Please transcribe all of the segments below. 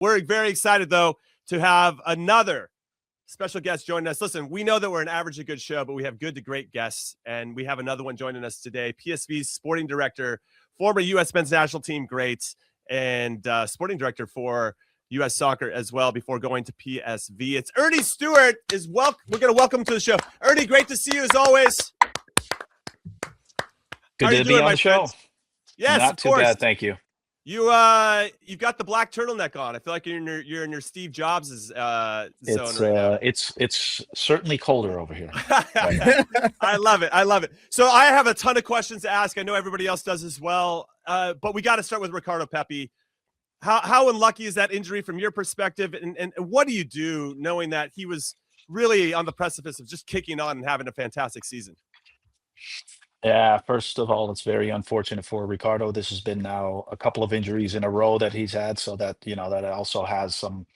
We're very excited, though, to have another special guest joining us. Listen, we know that we're an averagely good show, but we have good to great guests, and we have another one joining us today. PSV's sporting director, former U.S. men's national team great, and sporting director for U.S. Soccer as well before going to PSV. It's Earnie Stewart. We're going to welcome to the show. Ernie, great to see you as always. Good to be on the show. Yes, not of too course. bad, thank you. You've got the black turtleneck on. I feel like you're in your Steve Jobs' zone right now. It's certainly colder over here. I love it. So I have a ton of questions to ask. I know everybody else does as well. But we got to start with Ricardo Pepi. How unlucky is that injury from your perspective? And what do you do knowing that he was really on the precipice of just kicking on and having a fantastic season? Yeah, first of all, it's very unfortunate for Ricardo. This has been now a couple of injuries in a row that he's had, so that that also has some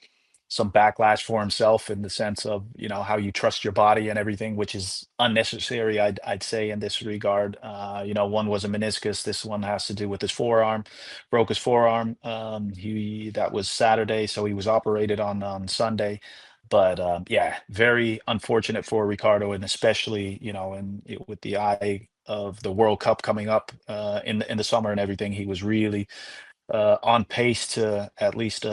backlash for himself in the sense of how you trust your body and everything, which is unnecessary, I'd say, in this regard. One was a meniscus. This one has to do with his forearm. Broke his forearm. That was Saturday, so he was operated on Sunday. But yeah, very unfortunate for Ricardo, and especially with the eye of the World Cup coming up in the summer and everything. He was really on pace to at least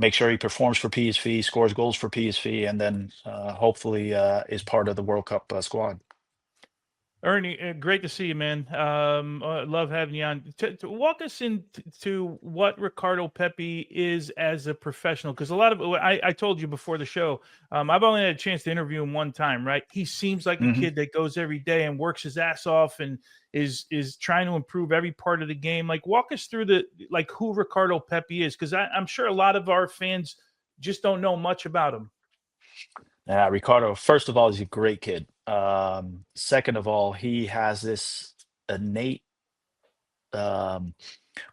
make sure he performs for PSV, scores goals for PSV, and then hopefully is part of the World Cup squad. Ernie, great to see you, man. Love having you on. To walk us into what Ricardo Pepi is as a professional, because a lot of I told you before the show, I've only had a chance to interview him one time, right? He seems like a kid that goes every day and works his ass off and is trying to improve every part of the game. Like, walk us through who Ricardo Pepi is, because I'm sure a lot of our fans just don't know much about him. Ricardo, first of all, is a great kid. Second of all, he has this innate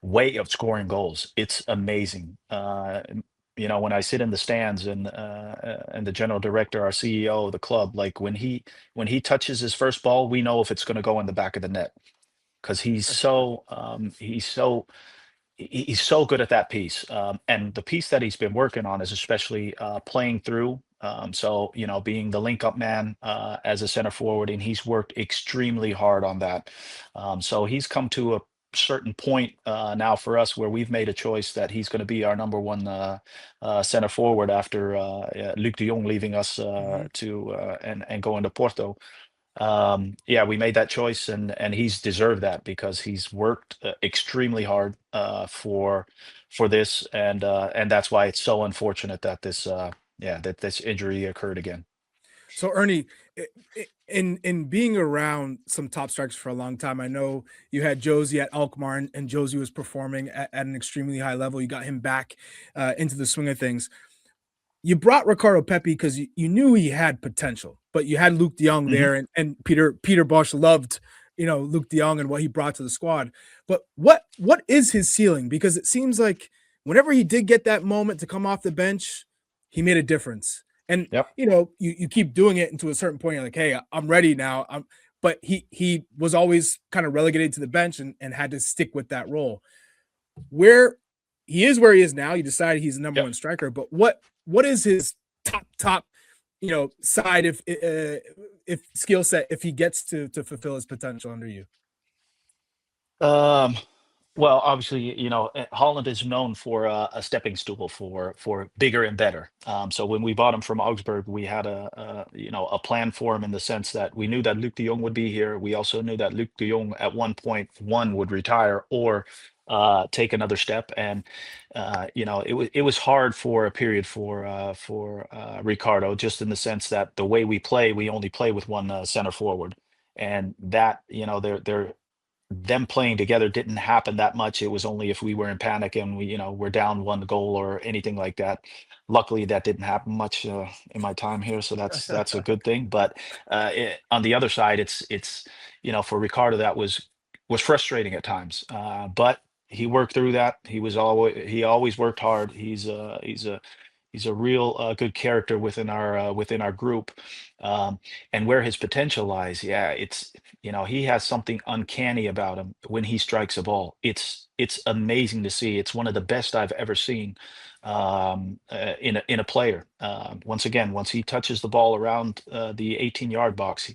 way of scoring goals. It's amazing. When I sit in the stands and the general director, our CEO of the club, like when he touches his first ball, we know if it's going to go in the back of the net, because he's so good at that piece. And the piece that he's been working on is especially playing through. Being the link up man as a center forward, and he's worked extremely hard on that. So he's come to a certain point now for us where we've made a choice that he's going to be our number one center forward after Luc de Jong leaving us and going to Porto. We made that choice, and he's deserved that because he's worked extremely hard for this, and that's why it's so unfortunate that this injury occurred again. So Ernie, in being around some top strikers for a long time, I know you had Josie at Alkmaar, and Josie was performing at an extremely high level. You got him back into the swing of things. You brought Ricardo Pepi because you knew he had potential, but you had Luc de Jong there, and Peter Bosch loved Luc de Jong and what he brought to the squad. But what is his ceiling? Because it seems like whenever he did get that moment to come off the bench, he made a difference. And you keep doing it, and to a certain point, you're like, hey, I'm ready now. But he was always kind of relegated to the bench and had to stick with that role. Where he is now, you decided he's the number one striker. But what is his top side if skill set if he gets to fulfill his potential under you? Well, obviously, Holland is known for a stepping stool for bigger and better. So when we bought him from Augsburg, we had a plan for him in the sense that we knew that Luc de Jong would be here. We also knew that Luc de Jong at one point would retire or take another step, and it was hard for a period for Ricardo, just in the sense that the way we play, we only play with one center forward, and that they're them playing together didn't happen that much. It was only if we were in panic and we're down one goal or anything like that. Luckily, that didn't happen much in my time here, so that's a good thing. But on the other side, it's for Ricardo, that was frustrating at times. But he worked through that. He always worked hard. He's a He's a real good character within our group, and where his potential lies. Yeah, it's he has something uncanny about him when he strikes a ball. It's amazing to see. It's one of the best I've ever seen in a player. Once again, once he touches the ball around the 18-yard box,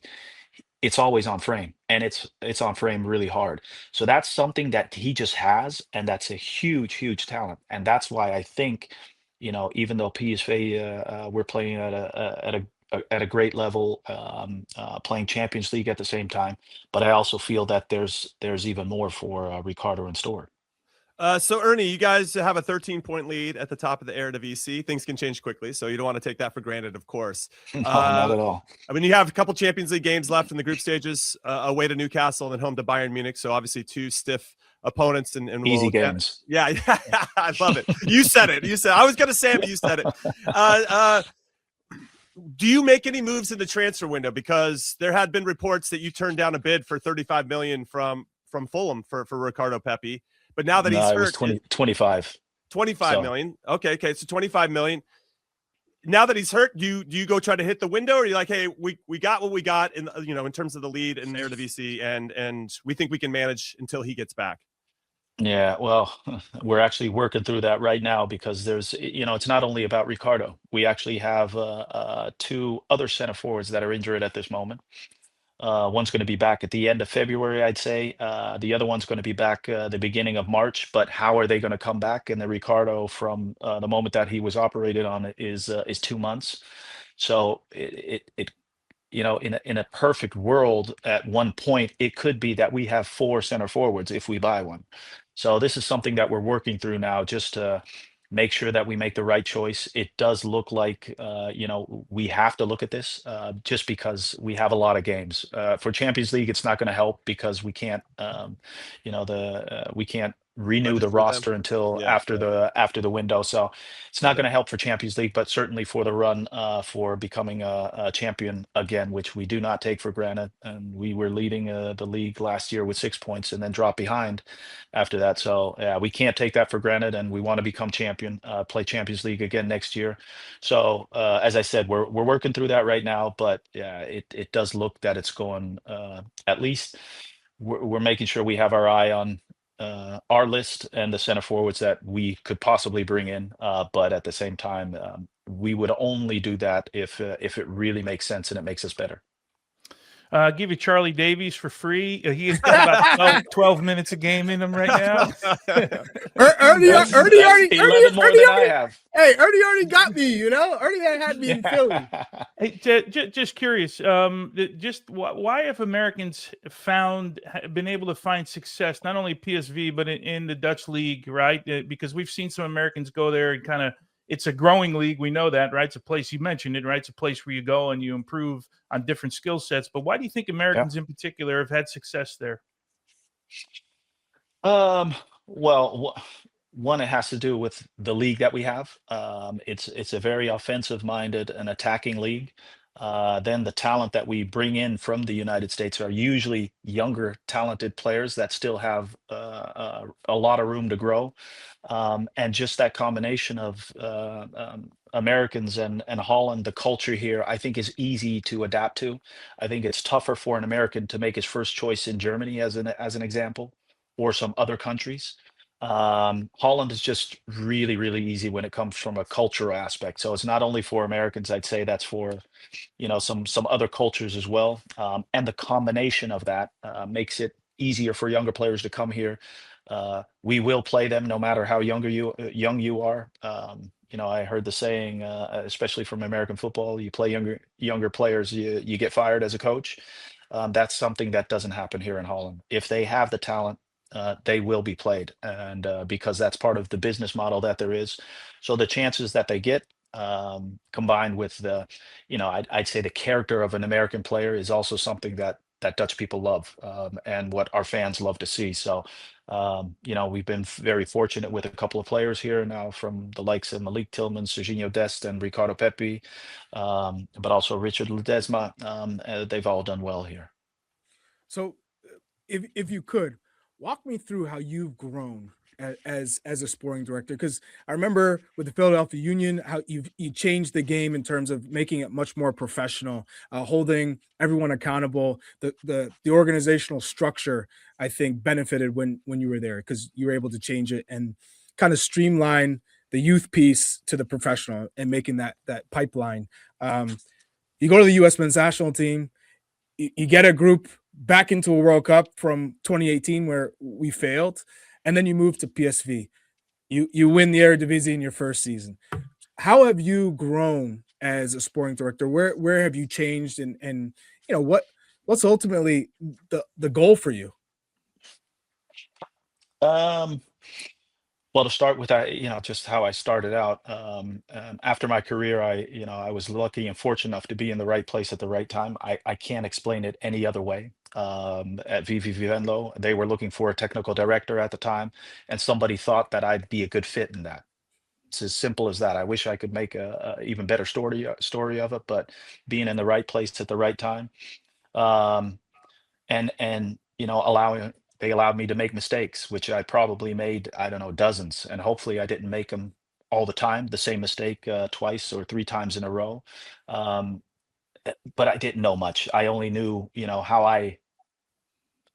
it's always on frame, and it's on frame really hard. So that's something that he just has, and that's a huge talent. And that's why I think, even though PSV, we're playing at a great level, playing Champions League at the same time, but I also feel that there's even more for Ricardo in store. So Ernie, you guys have a 13-point lead at the top of the Eredivisie. Things can change quickly, so you don't want to take that for granted, of course. No, not at all. I mean, you have a couple Champions League games left in the group stages, away to Newcastle and then home to Bayern Munich. So obviously 2 stiff opponents and Easy games. Yeah, I love it. You said it. I was going to say it, but you said it. Do you make any moves in the transfer window? Because there had been reports that you turned down a bid for 35 million from Fulham for Ricardo Pepi. But now that he's hurt, 25 million. Okay. So 25 million. Now that he's hurt, do you go try to hit the window, or are you like, hey, we got what we got in terms of the lead in Eredivisie, and we think we can manage until he gets back? Yeah, well, we're actually working through that right now because there's, it's not only about Ricardo. We actually have 2 other center forwards that are injured at this moment. One's going to be back at the end of February, I'd say. The other one's going to be back the beginning of March. But how are they going to come back? And the Ricardo from the moment that he was operated on is 2 months. So in a perfect world, at one point, it could be that we have 4 center forwards if we buy one. So this is something that we're working through now, just to make sure that we make the right choice. It does look like, we have to look at this just because we have a lot of games. For Champions League, it's not going to help because we can't, we can't renew the Register them. roster until Yeah, after the window. So it's not going to help for Champions League, but certainly for the run for becoming a champion again, which we do not take for granted. And we were leading the league last year with 6 points and then dropped behind after that. So yeah, we can't take that for granted, and we want to become champion, play Champions League again next year. So as I said, we're working through that right now, but yeah, it does look that it's going, at least we're making sure we have our eye on our list and the center forwards that we could possibly bring in. But at the same time, we would only do that if it really makes sense and it makes us better. Give you Charlie Davies for free. He has got about 12 minutes a game in him right now. Ernie I have. Hey, Ernie already got me. Ernie had me in Philly. Hey, just curious. Just why have Americans been able to find success not only PSV but in the Dutch league, right? Because we've seen some Americans go there and kind of. It's a growing league. We know that, right? It's a place, you mentioned it, right? It's a place where you go and you improve on different skill sets. But why do you think Americans in particular have had success there? Well, one, it has to do with the league that we have. It's a very offensive-minded and attacking league. Then the talent that we bring in from the United States are usually younger, talented players that still have a lot of room to grow. And just that combination of Americans and Holland, the culture here, I think is easy to adapt to. I think it's tougher for an American to make his first choice in Germany, as an example, or some other countries. Holland is just really, really easy when it comes from a cultural aspect. So it's not only for Americans, I'd say that's for, some other cultures as well. And the combination of that makes it easier for younger players to come here. We will play them no matter how young you are. I heard the saying, especially from American football, you play younger players, you get fired as a coach. That's something that doesn't happen here in Holland. If they have the talent, they will be played, and because that's part of the business model that there is. So the chances that they get, combined with the, I'd say the character of an American player is also something that Dutch people love, and what our fans love to see. So, we've been very fortunate with a couple of players here now, from the likes of Malik Tillman, Serginho Dest, and Ricardo Pepi, but also Richard Ledesma. They've all done well here. So if you could walk me through how you've grown as a sporting director? Because I remember with the Philadelphia Union how you changed the game in terms of making it much more professional, holding everyone accountable. The organizational structure, I think, benefited when you were there because you were able to change it and kind of streamline the youth piece to the professional and making that pipeline. You go to the U.S. men's national team, you get a group back into a World Cup from 2018 where we failed, and then you move to PSV. You win the Eredivisie in your first season. How have you grown as a sporting director? Where have you changed, and you know what's ultimately the goal for you? Well, to start with, just how I started out. After my career, I was lucky and fortunate enough to be in the right place at the right time. I can't explain it any other way. At VV Venlo, they were looking for a technical director at the time, and somebody thought that I'd be a good fit in that. It's as simple as that. I wish I could make a even better story of it, but being in the right place at the right time. Um, and they allowed me to make mistakes, which I probably made, I don't know, dozens, and hopefully I didn't make them all the time, the same mistake twice or three times in a row. um, but I didn't know much. I only knew, how I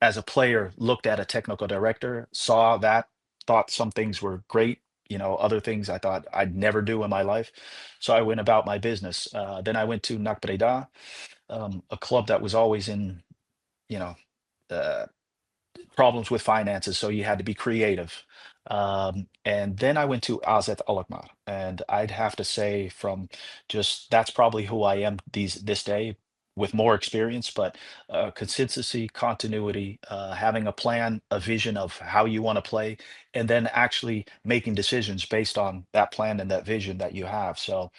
as a player looked at a technical director, saw that, thought some things were great, other things I thought I'd never do in my life. So I went about my business. Then I went to NAC Breda, a club that was always in, you know uh, problems with finances, so you had to be creative. And then I went to AZ Alkmaar, and I'd have to say, from just that's probably who I am this day, with more experience, but consistency, continuity, having a plan, a vision of how you want to play, and then actually making decisions based on that plan and that vision that you have. So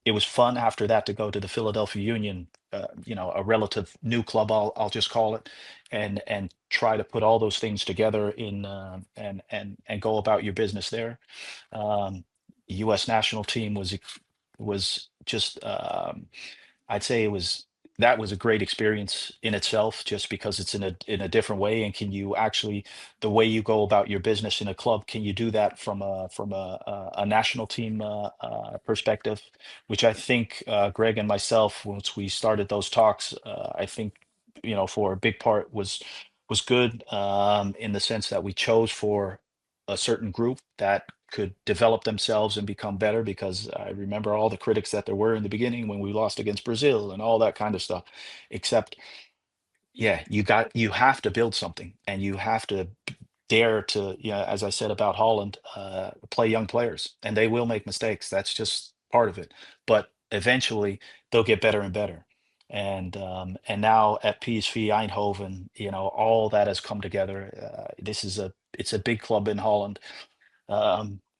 it was fun after that to go to the Philadelphia Union, a relative new club, I'll just call it, and try to put all those things together in and go about your business there. U.S. national team was just I'd say that was a great experience in itself, just because it's in a different way. And can you actually, the way you go about your business in a club, can you do that from a national team perspective? Which I think Greg and myself, once we started those talks, I think, for a big part was good, in the sense that we chose for a certain group that could develop themselves and become better, because I remember all the critics that there were in the beginning when we lost against Brazil and all that kind of stuff. Except, yeah, you have to build something, and you have to dare to, as I said about Holland, play young players, and they will make mistakes. That's just part of it. But eventually they'll get better and better. And now at PSV Eindhoven, all that has come together. It's a big club in Holland.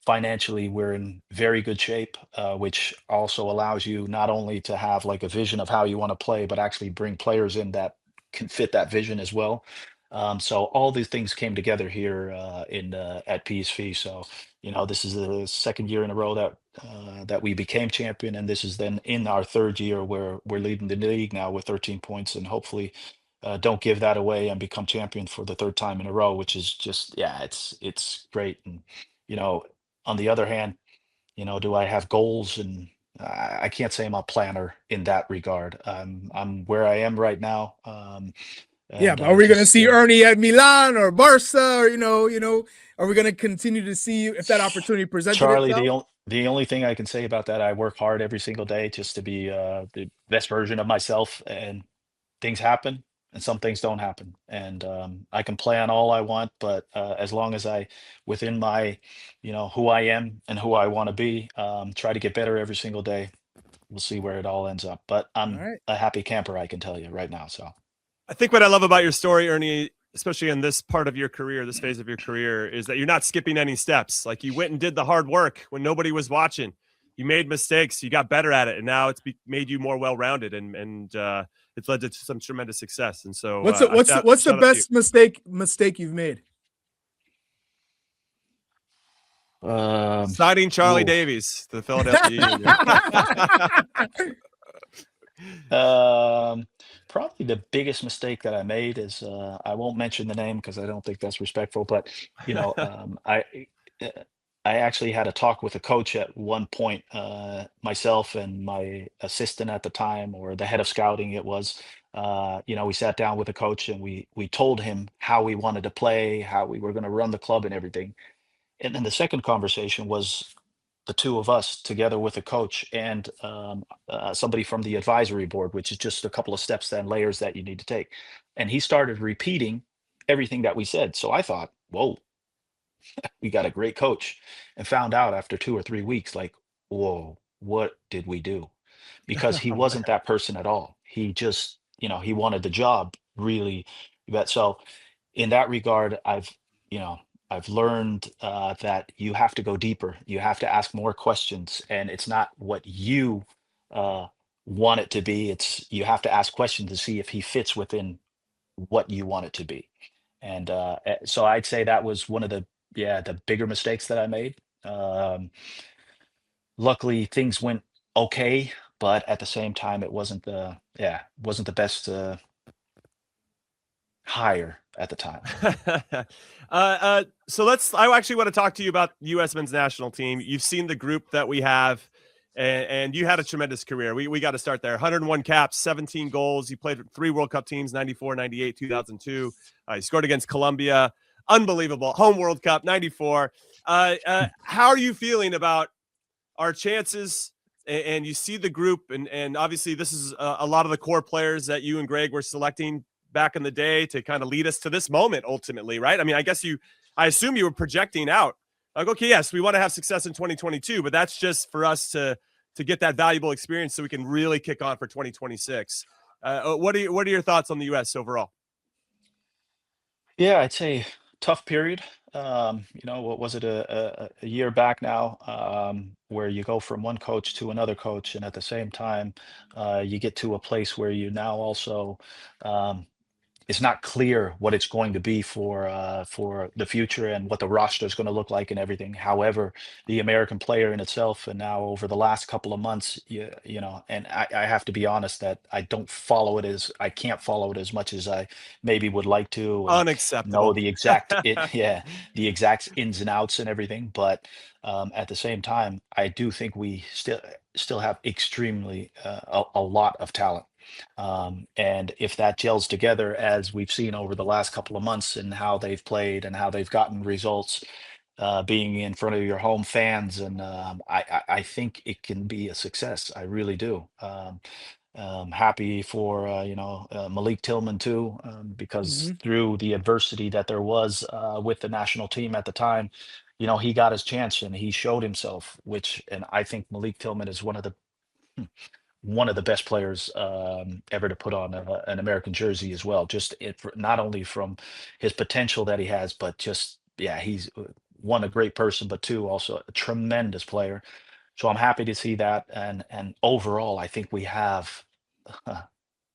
Financially, we're in very good shape, which also allows you not only to have like a vision of how you want to play, but actually bring players in that can fit that vision as well. So all these things came together here at PSV. So this is the second year in a row that we became champion, and this is then in our third year where we're leading the league now with 13 points, and hopefully don't give that away and become champion for the third time in a row, which is just, yeah, it's great. And you know, on the other hand, do I have goals? And I can't say I'm a planner in that regard. I'm where I am right now. Yeah, And but are we going to just see Ernie at Milan or Barca, or are we going to continue to see you if that opportunity presented Charlie, itself? the only thing I can say about that, I work hard every single day just to be the best version of myself, and things happen and some things don't happen. And I can plan all I want, but as long as within my, who I am and who I want to be, try to get better every single day, we'll see where it all ends up. But All I'm right. a happy camper, I can tell you right now. So I think what I love about your story, Ernie, especially in this part of your career, this phase of your career, is that you're not skipping any steps. Like, you went and did the hard work when nobody was watching. You made mistakes, you got better at it, and now it's made you more well-rounded, and it's led to some tremendous success. And so, What's shout the out to best mistake you've made? signing Charlie ooh. Davies to the Philadelphia Union. probably the biggest mistake that I made is I won't mention the name because I don't think that's respectful. But you know, uh, I actually had a talk with a coach at one point, myself and my assistant at the time, or the head of scouting. It was, you know, we sat down with the coach and we told him how we wanted to play, how we were going to run the club, and everything. And then the second conversation was the two of us together with a coach and somebody from the advisory board, which is just a couple of steps and layers that you need to take. And he started repeating everything that we said. So I thought, whoa, we got a great coach, and found out after 2 or 3 weeks, like, whoa, what did we do? Because he Oh, man. wasn't that person at all. He just, you know, he wanted the job really. But so in that regard, you know, I've learned that you have to go deeper. You have to ask more questions, and it's not what you uh, want it to be. It's you have to ask questions to see if he fits within what you want it to be. And so I'd say that was one of the bigger mistakes that I made. Um, Luckily, things went okay, but at the same time, it wasn't the best hire at the time. So I actually want to talk to you about U.S. men's national team. You've seen the group that we have, and you had a tremendous career. We got to start there. 101 caps, 17 goals. You played with 3 World Cup teams, 94, 98, 2002. You scored against Colombia. Unbelievable. Home World Cup, 94. How are you feeling about our chances? And you see the group, and obviously this is a lot of the core players that you and Greg were selecting back in the day to kind of lead us to this moment ultimately, right? I mean, I assume you were projecting out like, okay, yes, we want to have success in 2022, but that's just for us to get that valuable experience so we can really kick on for 2026. What are your thoughts on the U.S. overall? Yeah, I'd say tough period. You know, what was it, a year back now, where you go from one coach to another coach, and at the same time, you get to a place where you now also um, it's not clear what it's going to be for the future and what the roster is going to look like and everything. However, the American player in itself, and now over the last couple of months, you know, and I have to be honest that I can't follow it as much as I maybe would like to, and know Unacceptable. the exact ins and outs and everything. But at the same time, I do think we still have extremely a lot of talent. And if that gels together, as we've seen over the last couple of months, and how they've played and how they've gotten results, being in front of your home fans, and I think it can be a success. I really do. Happy for Malik Tillman too, because Mhm. through the adversity that there was with the national team at the time, you know, he got his chance and he showed himself. And I think Malik Tillman is one of the best players ever to put on an American jersey as well. Just not only from his potential that he has, but just, yeah, he's one, a great person, but two, also a tremendous player. So I'm happy to see that. And overall, I think we have uh,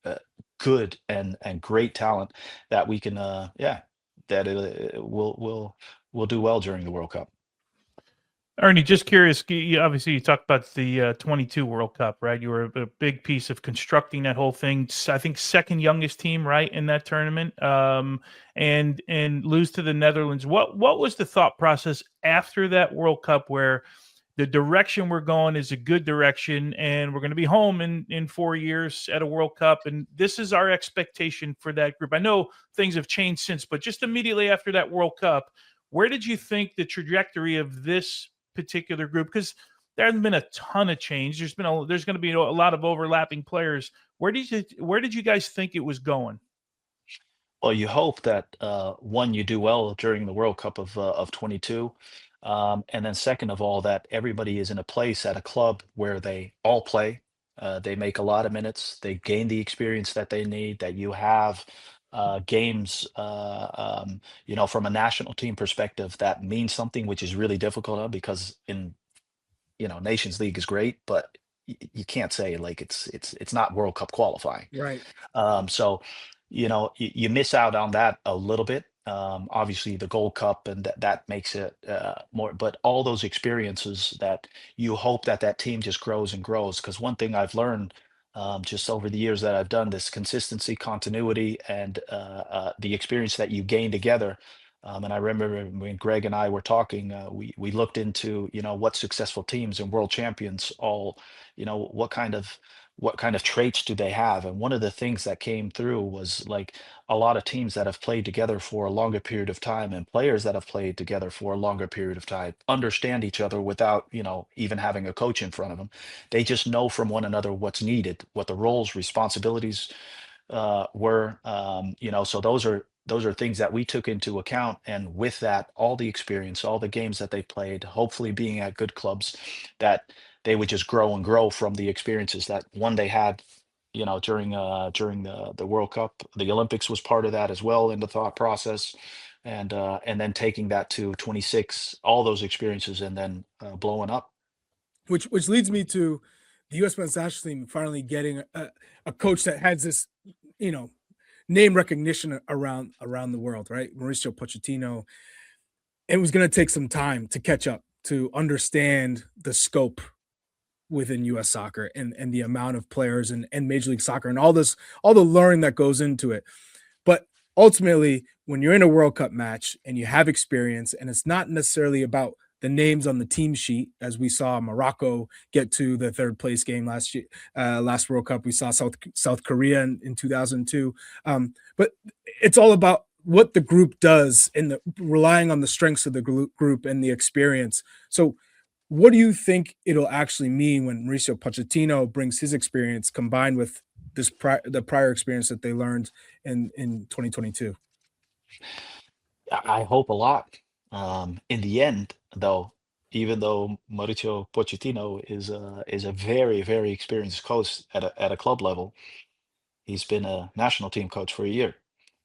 uh, good and great talent that we can, that will do well during the World Cup. Ernie, just curious. Obviously, you talked about the 22 World Cup, right? You were a big piece of constructing that whole thing. I think second youngest team, right, in that tournament, and lose to the Netherlands. What was the thought process after that World Cup, where the direction we're going is a good direction, and we're going to be home in 4 years at a World Cup, and this is our expectation for that group? I know things have changed since, but just immediately after that World Cup, where did you think the trajectory of this particular group, because there hasn't been a ton of change, there's going to be a lot of overlapping players? Where did you guys think it was going? Well, you hope that one, you do well during the World Cup of 22, and then second of all, that everybody is in a place at a club where they all play, they make a lot of minutes, they gain the experience that they need. That you have games, you know, from a national team perspective, that means something, which is really difficult, because in Nations League is great, but you can't say like it's not World Cup qualifying. Right. So, you miss out on that a little bit. Obviously, the Gold Cup, and that makes it more. But all those experiences, that you hope that team just grows and grows. Because one thing I've learned just over the years that I've done this consistency, continuity, and the experience that you gain together. And I remember when Greg and I were talking, we looked into, what successful teams and world champions all, what kind of traits do they have? And one of the things that came through was like a lot of teams that have played together for a longer period of time and players that have played together for a longer period of time understand each other without, even having a coach in front of them. They just know from one another what's needed, what the roles, responsibilities were. So those are things that we took into account. And with that, all the experience, all the games that they played, hopefully being at good clubs, that they would just grow and grow from the experiences that one they had, during the World Cup. The Olympics was part of that as well in the thought process. And then taking that to 26, all those experiences, and then blowing up. Which leads me to the U.S. men's national team finally getting a coach that has this, name recognition around the world, right? Mauricio Pochettino. It was going to take some time to catch up, to understand the scope within U.S. soccer and the amount of players and Major League Soccer and all the learning that goes into it. But ultimately, when you're in a World Cup match and you have experience, and it's not necessarily about the names on the team sheet, as we saw Morocco get to the third place game last World Cup. We saw South Korea in 2002. But it's all about what the group does and relying on the strengths of the group and the experience. So what do you think it'll actually mean when Mauricio Pochettino brings his experience combined with the prior experience that they learned in 2022? I hope a lot. In the end, though, even though Mauricio Pochettino is a very, very experienced coach at a club level, he's been a national team coach for a year.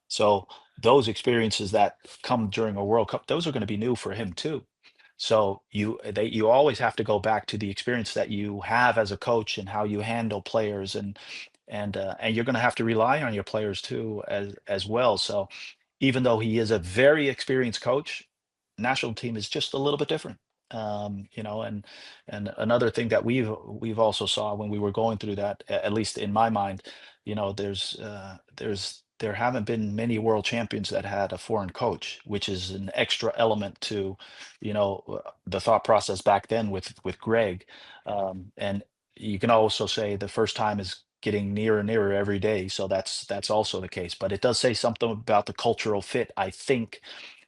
So those experiences that come during a World Cup, those are going to be new for him too. So you always have to go back to the experience that you have as a coach and how you handle players, and you're going to have to rely on your players too as well. So even though he is a very experienced coach, national team is just a little bit different. And another thing that we've also saw when we were going through that, at least in my mind, there haven't been many world champions that had a foreign coach, which is an extra element to, the thought process back then with Greg. And you can also say the first time is getting nearer and nearer every day. So that's also the case. But it does say something about the cultural fit, I think,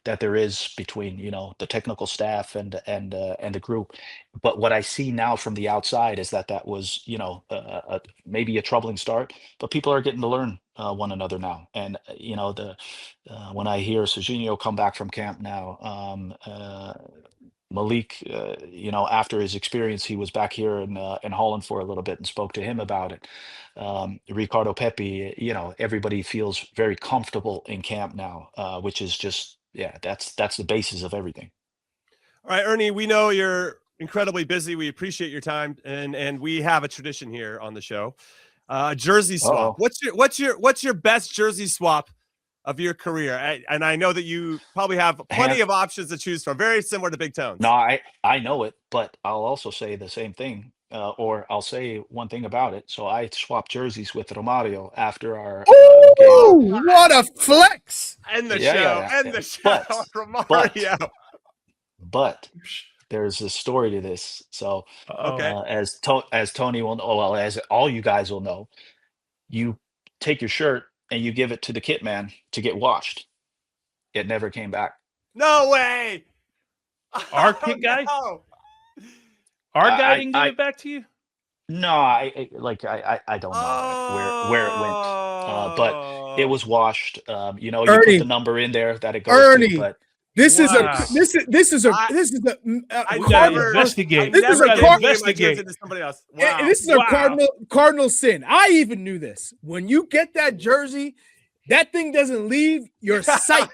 that there is between the technical staff and the group. But what I see now from the outside is that was maybe a troubling start, but people are getting to learn one another now. And when I hear Serginho come back from camp now, Malik, after his experience, he was back here in Holland for a little bit and spoke to him about it. Ricardo Pepi, everybody feels very comfortable in camp now, which is just, that's the basis of everything. All right, Ernie, we know you're incredibly busy. We appreciate your time, and we have a tradition here on the show. Jersey swap. What's your best jersey swap of your career? And I know that you probably have plenty of options to choose from, very similar to Big Tones. No, I know it, but I'll also say the same thing, or I'll say one thing about it. So I swapped jerseys with Romario after our game. What a flex! End the show. Romario. But there's a story to this. So as Tony will know, well, as all you guys will know, you take your shirt and you give it to the kit man to get washed. It never came back. No way. Our kit guy? No. Our guy didn't give it back to you? No, I don't know where it went. But it was washed. You Ernie, put the number in there that it goes to, but This is a investigate. This is a cardinal sin. I even knew this. When you get that jersey, that thing doesn't leave your sight.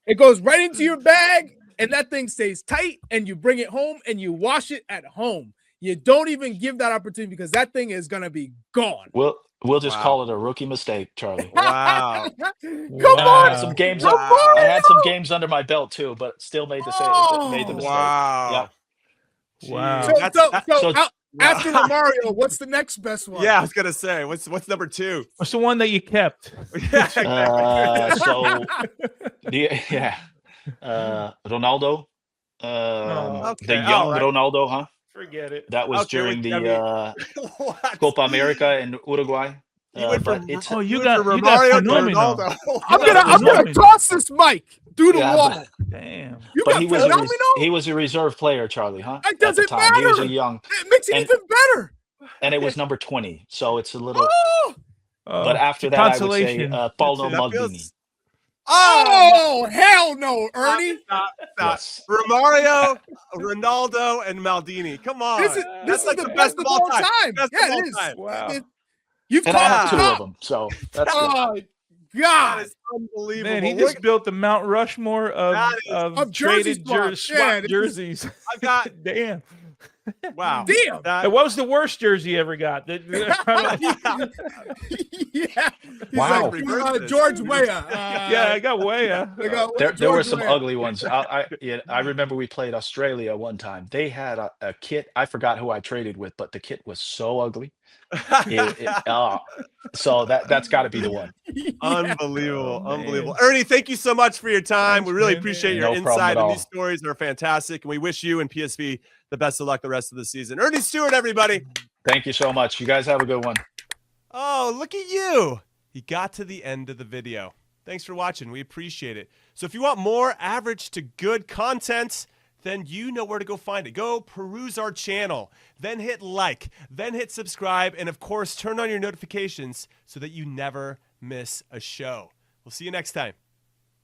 It goes right into your bag, and that thing stays tight, and you bring it home and you wash it at home. You don't even give that opportunity because that thing is gonna be gone. We'll just call it a rookie mistake, Charlie. Wow. Come on. I had some games. I had some games under my belt too, but still made the mistake. Wow. Yeah. Wow. After Romario, what's the next best one? Yeah, I was gonna say, what's number 2? What's the one that you kept? Yeah, So Ronaldo, Oh, the okay, young all right. Ronaldo, huh? Forget it. That was Okay, during I mean, the what? Copa America in Uruguay. You went But from it's Oh, you you went got from you got Romario to phenomenal. Ronaldo. I'm You got gonna phenomenal. toss this mic through the Yeah, wall. Damn. You but got he was phenomenal. he was a reserve player, Charlie, huh? It At the doesn't time, he was a matter. young, It makes it and even better. and it was number 20. So it's a little. Oh, But Oh, after that, I would say consolation. Paulo That feels- Maldini. oh, hell no, Ernie. Stop. Yes. Romario, Ronaldo, and Maldini. Come on. This is That's like the best of all time. Best Yeah, of all it is. time. Wow. You've And I have caught 2 the of top. them. So that's good. Oh That God. is unbelievable. Man, he Look, just built the Mount Rushmore That is- Of jersey traded swaps. Yeah, swap this is- jerseys. I've got Damn. wow. Damn. That- And what was the worst jersey you ever got? Yeah. He's Wow. like, Reverse this. George Weah. Yeah, I got way. There were George some Weah. ugly ones. I remember we played Australia one time. They had a kit. I forgot who I traded with, but the kit was so ugly. So that's got to be the one. Unbelievable. Oh, Unbelievable. man. Ernie, thank you so much for your time. Thanks, We really man. appreciate your No problem insight, at and all. these stories are fantastic. And we wish you and PSV the best of luck the rest of the season. Ernie Stewart, everybody. Thank you so much. You guys have a good one. Oh, look at you. You got to the end of the video. Thanks for watching. We appreciate it. So if you want more average to good content, then you know where to go find it. Go peruse our channel, then hit like, then hit subscribe, and of course, turn on your notifications so that you never miss a show. We'll see you next time.